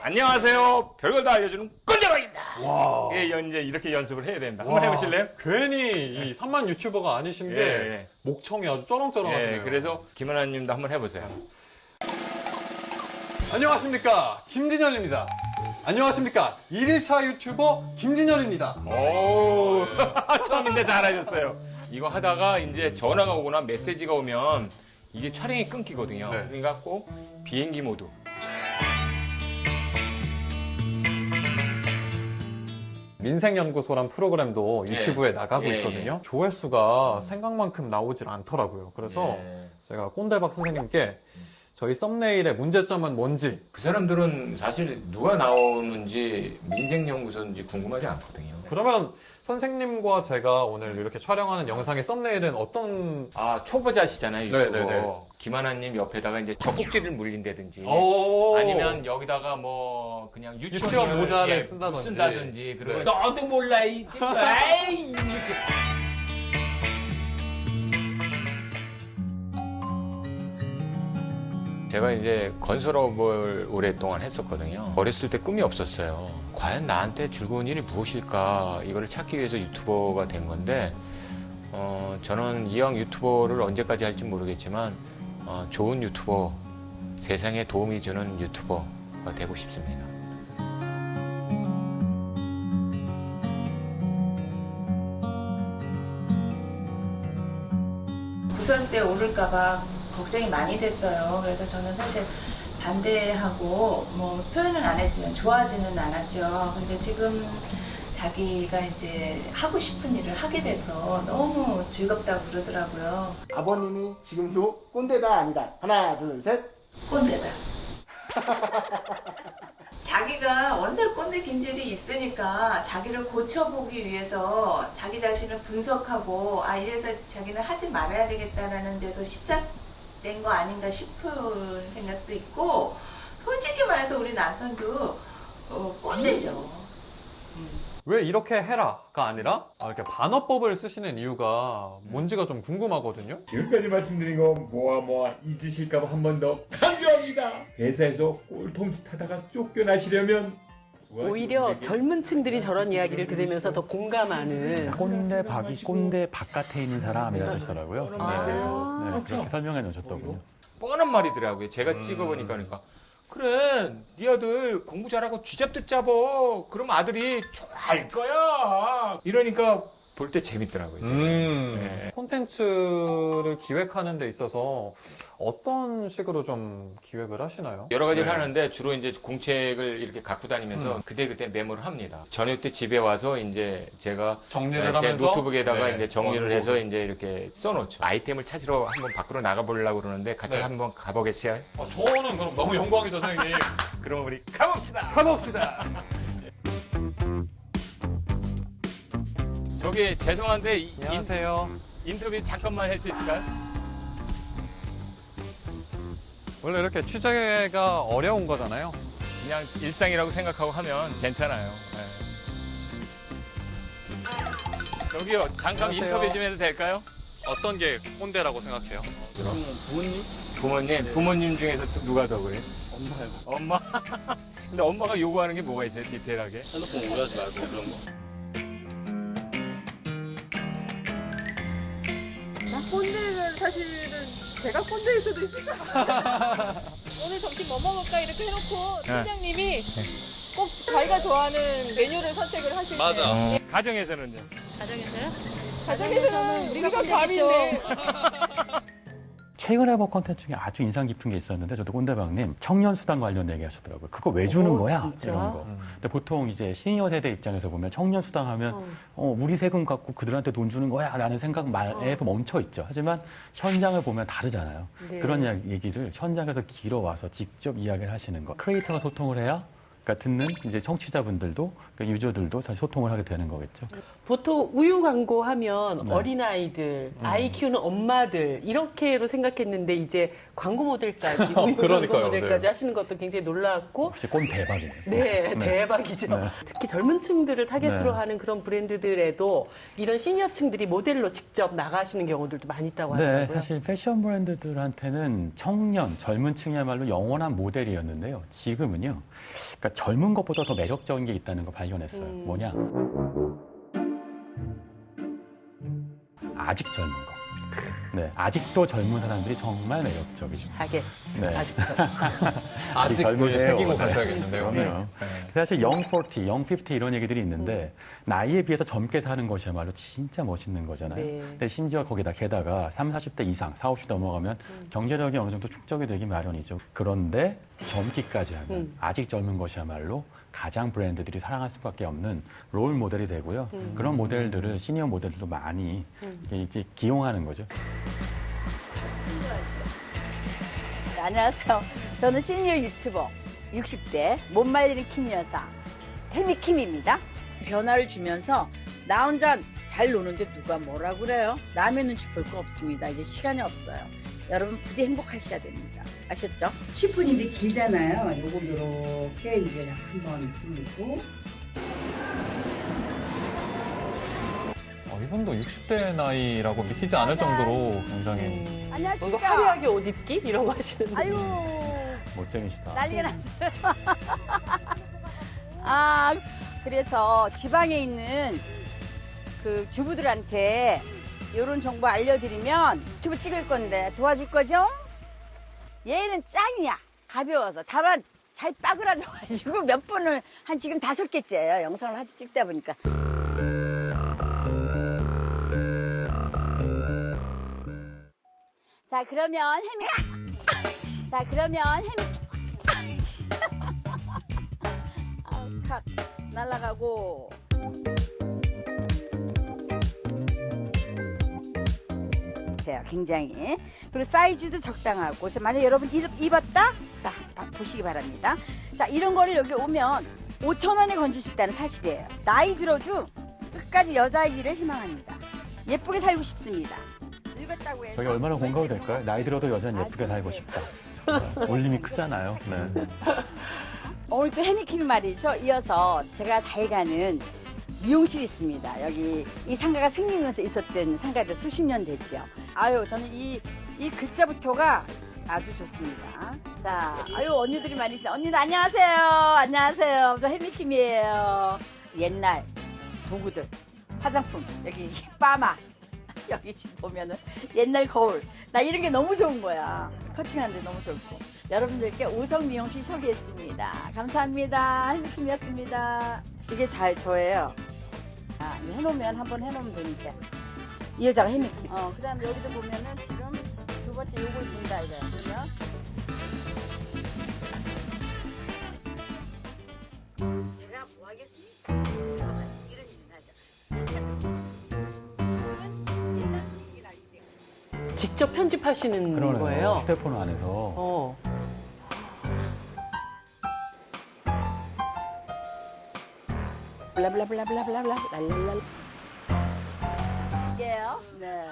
안녕하세요. 별걸 다 알려주는 꼰대박입니다. 와. 이제 이렇게 연습을 해야 된다. 한번 해보실래요? 괜히 이 3만 유튜버가 아니신 게 목청이 아주 쩌렁쩌렁하시네요. 그래서 김하나님도 한번 해보세요. 안녕하십니까 김진현입니다. 안녕하십니까 1일차 유튜버 김진현입니다. 오, 처음인데 잘하셨어요. 이거 하다가 이제 전화가 오거나 메시지가 오면 이게 촬영이 끊기거든요. 그러니까 꼭 비행기 모드. 민생연구소란 프로그램도 유튜브에 나가고 있거든요. 조회수가 생각만큼 나오질 않더라고요. 그래서 제가 꼰대박 선생님께 저희 썸네일의 문제점은 뭔지. 그 사람들은 사실 누가 나오는지 민생연구소인지 궁금하지 않거든요. 그러면 선생님과 제가 오늘 이렇게 촬영하는 영상의 썸네일은 어떤... 초보자시잖아요, 유튜버. 네네네. 김하나님 옆에다가 이제 젖꼭지를 물린다든지 오. 아니면 여기다가 뭐 그냥 유치원 모자를 쓴다든지. 그리고 너도 몰라 이 에이 이렇게. 제가 이제 건설업을 오랫동안 했었거든요. 어렸을 때 꿈이 없었어요. 과연 나한테 즐거운 일이 무엇일까 이거를 찾기 위해서 유튜버가 된 건데 저는 이왕 유튜버를 언제까지 할지 모르겠지만 좋은 유튜버, 세상에 도움이 주는 유튜버가 되고 싶습니다. 구설수에 오를까봐 걱정이 많이 됐어요. 그래서 저는 사실 반대하고 뭐 표현은 안 했지만 좋아하지는 않았죠. 근데 지금 자기가 이제 하고 싶은 일을 하게 돼서 너무 즐겁다고 그러더라고요. 아버님이 지금도 꼰대다 아니다. 하나 둘 셋. 꼰대다. 자기가 원래 꼰대 긴질이 있으니까 자기를 고쳐보기 위해서 자기 자신을 분석하고 이래서 자기는 하지 말아야 되겠다라는 데서 시작된 거 아닌가 싶은 생각도 있고, 솔직히 말해서 우리 남편도 꼰대죠. 왜 이렇게 해라가 아니라 이렇게 반어법을 쓰시는 이유가 뭔지가 좀 궁금하거든요. 지금까지 말씀드린 거 모아 잊으실까봐 한 번 더 강조합니다. 회사에서 꼴통짓 하다가 쫓겨나시려면 오히려 젊은 층들이 저런 이야기를 들으면서 더 공감하는. 꼰대박이 꼰대 바깥에 있는 사람이라는 뜻이더라고요. 그렇게 설명해 놓으셨더군요. 뻔한 말이더라고요. 제가 찍어보니까 그러니까 그래 네 아들 공부 잘하고 쥐잡듯 잡어. 그럼 아들이 좋아할 거야. 이러니까 볼 때 재밌더라고요. 네. 콘텐츠를 기획하는 데 있어서 어떤 식으로 좀 기획을 하시나요? 여러 가지를 네. 하는데 주로 이제 공책을 이렇게 갖고 다니면서 그때 메모를 합니다. 저녁 때 집에 와서 이제 제가 정리를 제 하면서 노트북에다가 네. 이제 정리를 해서 이제 이렇게 써놓죠. 아이템을 찾으러 한번 밖으로 나가보려고 그러는데 같이 네. 한번 가보겠어요? 저는 그럼 너무 영광이죠, 선생님. 그럼 우리 가봅시다. 가봅시다. 저기 죄송한데 안녕하세요. 인터뷰 잠깐만 할 수 있을까요? 원래 이렇게 취재가 어려운 거잖아요. 그냥 일상이라고 생각하고 하면 괜찮아요. 네. 저기요, 잠깐 안녕하세요. 인터뷰 좀 해도 될까요? 어떤 게 꼰대라고 생각해요? 부모님 중에서 또 누가 더 그래요? 엄마요. 엄마? 근데 엄마가 요구하는 게 뭐가 있어요, 디테일하게? 핸드폰 오해하지 말고 그런 거. 꼰대는 사실은 제가 꼰대일 수도 있을 것 같아요. 오늘 점심 뭐 먹을까 이렇게 해놓고 팀장님이 꼭 자기가 좋아하는 메뉴를 선택을 하실 때 가정에서는요? 가정에서는 우리가 밥인데 최근에 본 콘텐츠 중에 아주 인상 깊은 게 있었는데 저도 꼰대방님 청년수당 관련 얘기 하셨더라고요. 그거 왜 주는 거야? 진짜? 이런 거. 근데 보통 이제 시니어 세대 입장에서 보면 청년수당 하면 우리 세금 갖고 그들한테 돈 주는 거야 라는 생각 말에 멈춰 있죠. 하지만 현장을 보면 다르잖아요. 네. 그런 얘기를 현장에서 길어와서 직접 이야기를 하시는 거. 크리에이터가 소통을 해야 그러니까 듣는 이제 청취자분들도 그러니까 유저들도 사실 소통을 하게 되는 거겠죠. 보통 우유 광고 하면 네. 어린아이들, 아이 키우는 엄마들 이렇게로 생각했는데 이제 광고 모델까지 우유 광고 그러니까요. 모델까지 네. 하시는 것도 굉장히 놀랍고 역시 꼰 대박이네. 네, 대박이죠. 네. 특히 젊은 층들을 타겟으로 네. 하는 그런 브랜드들에도 이런 시니어층들이 모델로 직접 나가시는 경우들도 많이 있다고 하더라고요. 네, 사실 패션 브랜드들한테는 청년, 젊은 층이야말로 영원한 모델이었는데요. 지금은요, 그러니까 젊은 것보다 더 매력적인 게 있다는 걸 발견했어요. 뭐냐? 아직 젊은 거. 네, 아직도 젊은 사람들이 정말 매력적이죠. 알겠어. 네. 아직도. 아직 젊으세요. 새기고 네. 가셔야겠는데요. 그럼요. 사실 영 40, 영 50 이런 얘기들이 있는데 나이에 비해서 젊게 사는 것이야말로 진짜 멋있는 거잖아요. 네. 근데 심지어 거기다 게다가 30, 40대 이상, 40, 50대 넘어가면 경제력이 어느 정도 축적이 되기 마련이죠. 그런데 젊기까지 하면 아직 젊은 것이야말로 가장 브랜드들이 사랑할 수밖에 없는 롤 모델이 되고요. 그런 모델들을 시니어 모델들도 많이 이제 기용하는 거죠. 네, 안녕하세요. 저는 시니어 유튜버 60대 못 말리는 킴 여사 태미킴입니다. 변화를 주면서 나 혼자 잘 노는데 누가 뭐라 그래요? 남의 눈치 볼 거 없습니다. 이제 시간이 없어요. 여러분 부디 행복하셔야 됩니다. 아셨죠? 쉬폰인데 길잖아요. 요걸 이렇게 이제 한번 풀고 이분도 60대 나이라고 믿기지 않을 정도로 굉장히 안녕하십니까? 뭔가 화려하게 옷 입기 이런 거 하시는데. 아유 멋쟁이시다. 난리가 났어요. 아 그래서 지방에 있는 그 주부들한테 이런 정보 알려드리면 유튜브 찍을 건데 도와줄 거죠? 얘는 짱이야. 가벼워서 다만 잘 빠그라져가지고 몇 번을 한 지금 5개째예요. 영상을 하도 찍다 보니까. 자 그러면 컷 날라가고. 굉장히. 그리고 사이즈도 적당하고. 그래서 만약 여러분 입었다? 자, 보시기 바랍니다. 자, 이런 거를 여기 오면 5,000원에 건질 수 있다는 사실이에요. 나이 들어도 끝까지 여자이기를 희망합니다. 예쁘게 살고 싶습니다. 늙었다고 해서. 저게 얼마나 공감이 될까요? 나이 들어도 여전히 예쁘게 살고 싶다. 정말 울림이 크잖아요. 네. 오늘 또 해미킴이 말이죠. 이어서 제가 잘 가는 미용실이 있습니다. 여기 이 상가가 생기면서 있었던 상가도 수십 년 됐죠. 아유, 저는 이 글자부터가 아주 좋습니다. 자, 아유, 언니들이 많이 있어요. 언니들 안녕하세요. 안녕하세요. 저 해미킴이에요. 옛날 도구들, 화장품, 여기 빠마. 여기 보면은 옛날 거울. 나 이런 게 너무 좋은 거야. 커팅하는데 너무 좋고. 여러분들께 오성 미용실 소개했습니다. 감사합니다. 해미킴이었습니다. 이게 저예요. 해놓으면 한번 해놓으면 되니까. 이 여자가 해미키. 그다음에 여기도 보면은 지금 두 번째 요걸 본다 이거야. 그러면 제가 뭐 하겠습니까? 이런 일을 하죠. 직접 편집하시는 그러네요. 거예요? 휴대폰 안에서. 블라블라블라블라블라 랄랄랄. 이게요. 네.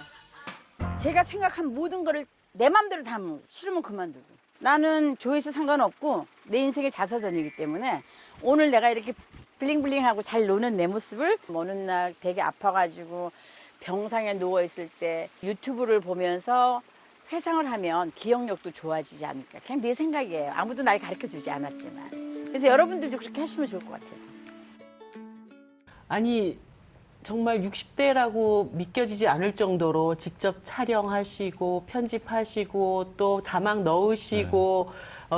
제가 생각한 모든 거를 내 맘대로 다 하면 싫으면 그만두고. 나는 조회수 상관없고 내 인생의 자서전이기 때문에 오늘 내가 이렇게 블링블링하고 잘 노는 내 모습을 어느 날 되게 아파가지고 병상에 누워있을 때 유튜브를 보면서 회상을 하면 기억력도 좋아지지 않을까. 그냥 내 생각이에요. 아무도 날 가르쳐주지 않았지만. 그래서 여러분들도 그렇게 하시면 좋을 것 같아서. 아니 정말 60대라고 믿겨지지 않을 정도로 직접 촬영하시고 편집하시고 또 자막 넣으시고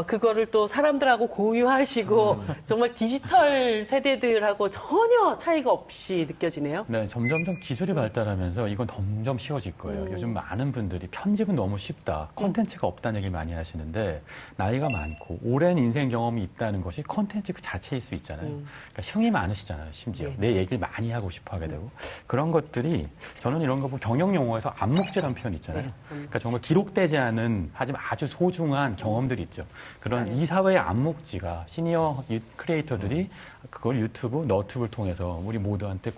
그거를 또 사람들하고 공유하시고 정말 디지털 세대들하고 전혀 차이가 없이 느껴지네요. 네, 점점점 기술이 발달하면서 이건 점점 쉬워질 거예요. 요즘 많은 분들이 편집은 너무 쉽다, 컨텐츠가 없다는 얘기를 많이 하시는데 나이가 많고 오랜 인생 경험이 있다는 것이 컨텐츠 그 자체일 수 있잖아요. 그러니까 흥이 많으시잖아요, 심지어. 내 얘기를 많이 하고 싶어 하게 되고. 그런 것들이 저는 이런 거 보면 경영 용어에서 암묵지라는 표현 있잖아요. 그러니까 정말 기록되지 않은 하지만 아주 소중한 경험들이 있죠. 그런 이 사회의 암묵지가 시니어 크리에이터들이 그걸 유튜브, 너튜브를 통해서 우리 모두한테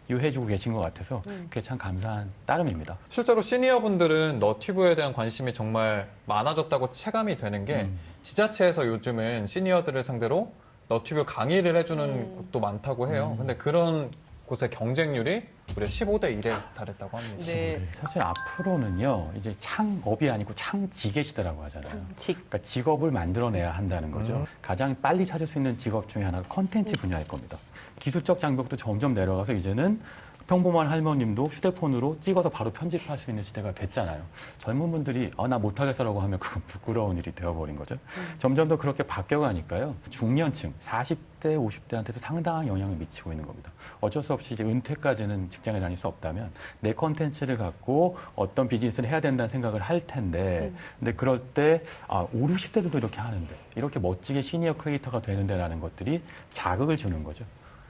공유해주고 계신 것 같아서 그게 참 감사한 따름입니다. 실제로 시니어분들은 너튜브에 대한 관심이 정말 많아졌다고 체감이 되는 게 지자체에서 요즘은 시니어들을 상대로 너튜브 강의를 해주는 곳도 많다고 해요. 근데 그런 곳의 경쟁률이 무려 15대 1에 달했다고 합니다. 네. 사실 앞으로는요, 이제 창업이 아니고 창직의 시대라고 하잖아요. 그러니까 직업을 만들어내야 한다는 거죠. 가장 빨리 찾을 수 있는 직업 중에 하나가 컨텐츠 분야일 겁니다. 기술적 장벽도 점점 내려가서 이제는 평범한 할머님도 휴대폰으로 찍어서 바로 편집할 수 있는 시대가 됐잖아요. 젊은 분들이 나 못하겠어라고 하면 그건 부끄러운 일이 되어버린 거죠. 점점 더 그렇게 바뀌어가니까요. 중년층, 40대, 50대한테도 상당한 영향을 미치고 있는 겁니다. 어쩔 수 없이 이제 은퇴까지는 직장에 다닐 수 없다면 내 컨텐츠를 갖고 어떤 비즈니스를 해야 된다는 생각을 할 텐데 근데 그럴 때 5, 60대들도 이렇게 하는데 이렇게 멋지게 시니어 크리에이터가 되는데라는 것들이 자극을 주는 거죠.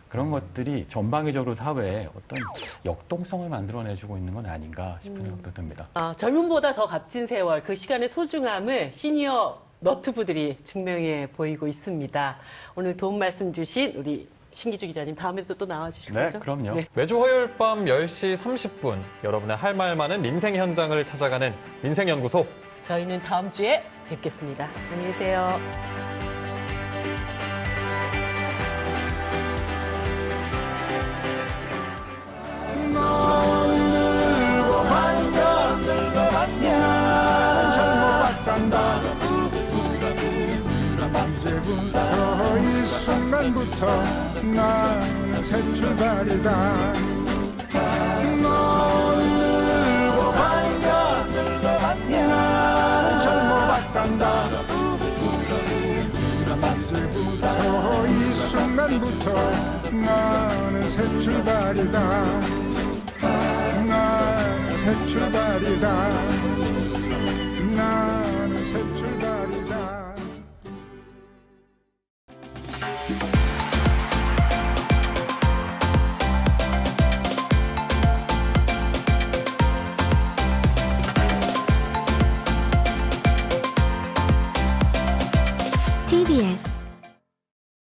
그런 것들이 전방위적으로 사회에 어떤 역동성을 만들어내주고 있는 건 아닌가 싶은 생각도 듭니다. 젊음보다 더 값진 세월, 그 시간의 소중함을 시니어 너튜브들이 증명해 보이고 있습니다. 오늘 도움 말씀 주신 우리 신기주 기자님 다음에도 또 나와주실 거죠? 네, 그럼요. 네. 매주 화요일 밤 10시 30분 여러분의 할 말 많은 민생 현장을 찾아가는 민생연구소. 저희는 다음 주에 뵙겠습니다. 안녕히 계세요. 이제부터 이 순간부터 나는 새 출발이다. 넌 늙어 반가 나는 젊어봤단다. 이제부터 이 순간부터 나는 새 출발이다. 나는 새 출발이다. 나